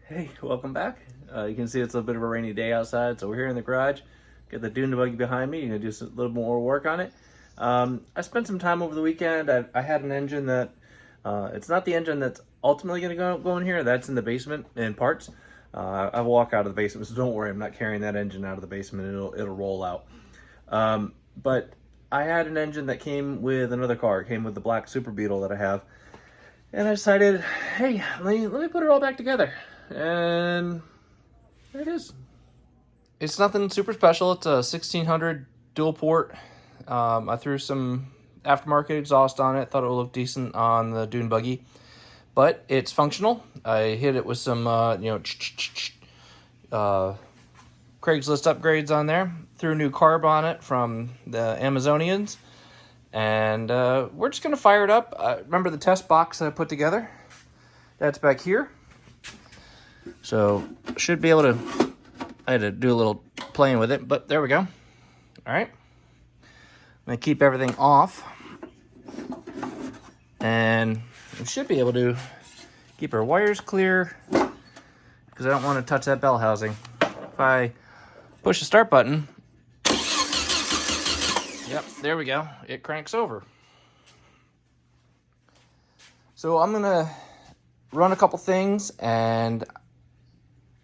Hey, welcome back. You can see it's a bit of a rainy day outside, so we're here in the garage. Got the dune buggy behind me. Gonna do a little more work on it. I spent some time over the weekend. I had an engine that it's not the engine that's ultimately gonna go in here. That's in the basement in parts. I walk out of the basement, so don't worry. I'm not carrying that engine out of the basement. It'll roll out. But I had an engine that came with another car. It came with the black Super Beetle that I have, and I decided, hey, let me put it all back together. And there it is. It's nothing super special. It's a 1600 dual port. I threw some aftermarket exhaust on it. Thought it would look decent on the dune buggy, but it's functional. I hit it with some Craigslist upgrades on there. Threw a new carb on it from the Amazonians, and we're just gonna fire it up. Remember the test box that I put together? That's back here. So should be able to, I had to do a little playing with it, but there we go. All right. I'm gonna keep everything off, and we should be able to keep our wires clear because I don't want to touch that bell housing. If I push the start button, yep, there we go. It cranks over. So I'm gonna run a couple things, and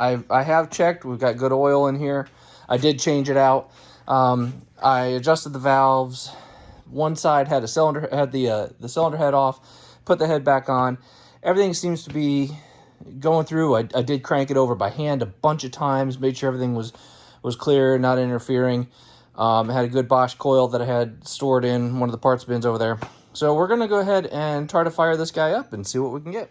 I have checked. We've got good oil in here. I did change it out. I adjusted the valves. One side had the cylinder head off. Put the head back on. Everything seems to be going through. I did crank it over by hand a bunch of times. Made sure everything was clear, not interfering. I had a good Bosch coil that I had stored in one of the parts bins over there. So we're gonna go ahead and try to fire this guy up and see what we can get.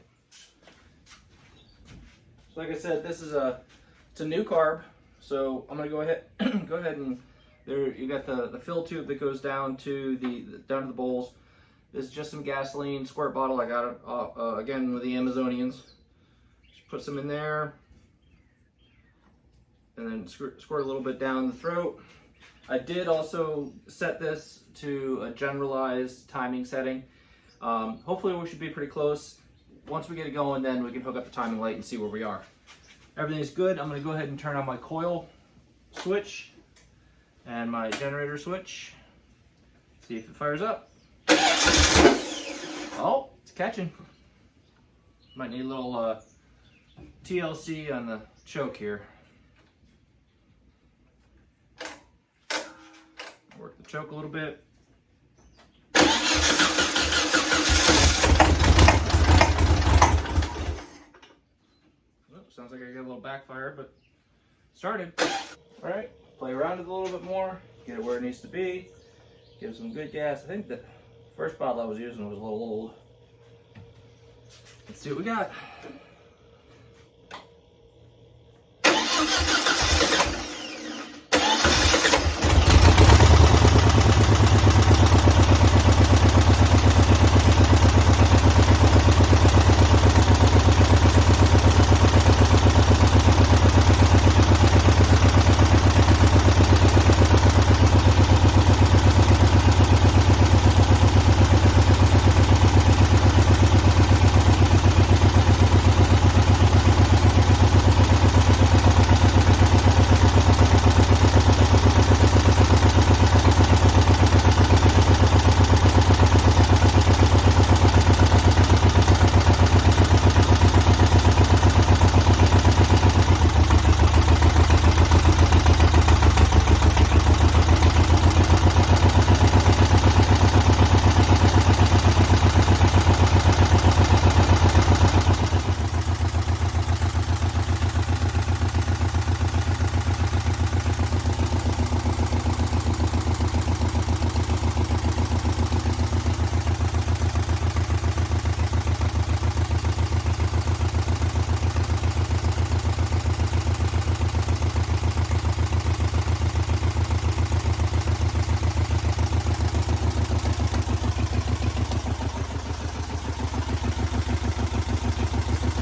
Like I said, it's a new carb, so I'm gonna go ahead and there you got the fill tube that goes down to the bowls. This is just some gasoline squirt bottle. I got it again with the Amazonians. Just put some in there, and then squirt a little bit down the throat. I did also set this to a generalized timing setting. Hopefully we should be pretty close. Once we get it going, then we can hook up the timing light and see where we are. Everything's good. I'm going to go ahead and turn on my coil switch and my generator switch. See if it fires up. Oh, it's catching. Might need a little TLC on the choke here. Work the choke a little bit. Sounds like I got a little backfire, but started. All right, play around it a little bit more, get it where it needs to be, give it some good gas. I think the first bottle I was using was a little old. Let's see what we got.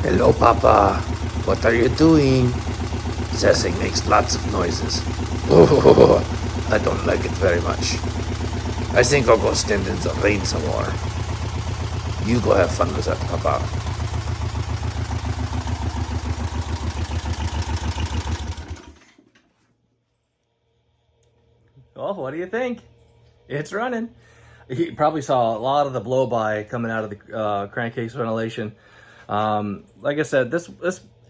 Hello, Papa. What are you doing? This thing makes lots of noises. Oh, I don't like it very much. I think I'll go stand in the rain some more. You go have fun with that, Papa. what do you think? It's running. You probably saw a lot of the blow-by coming out of the crankcase ventilation. Like I said, this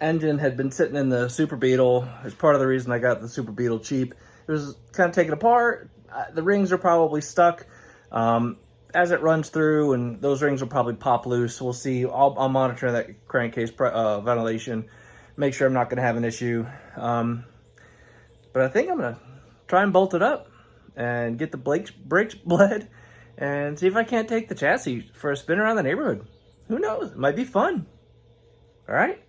engine had been sitting in the Super Beetle. It's part of the reason I got the Super Beetle cheap. It was kind of taken apart. The rings are probably stuck. As it runs through, and those rings will probably pop loose. We'll see. I'll monitor that crankcase ventilation, make sure I'm not going to have an issue. But I think I'm going to try and bolt it up and get the brakes bled and see if I can't take the chassis for a spin around the neighborhood. Who knows? It might be fun. All right.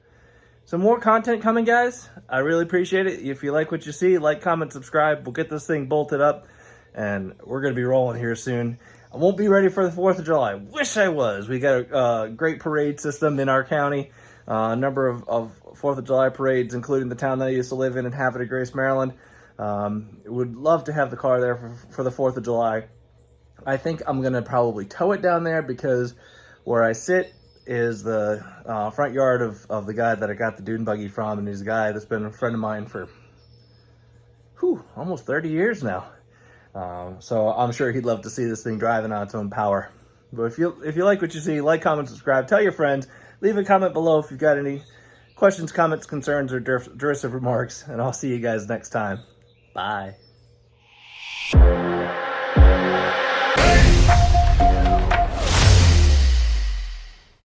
Some more content coming, guys. I really appreciate it. If you like what you see, like, comment, subscribe. We'll get this thing bolted up, and we're going to be rolling here soon. I won't be ready for the 4th of July. Wish I was. We got a great parade system in our county. A number of 4th of July parades, including the town that I used to live in Havre de Grace, Maryland. Would love to have the car there for the 4th of July. I think I'm going to probably tow it down there because where I sit is the front yard of the guy that I got the dune buggy from, and he's a guy that's been a friend of mine for almost 30 years now. So I'm sure he'd love to see this thing driving on its own power. But if you like what you see, like, comment, subscribe, tell your friends, leave a comment below if you've got any questions, comments, concerns, or derisive remarks, and I'll see you guys next time. Bye.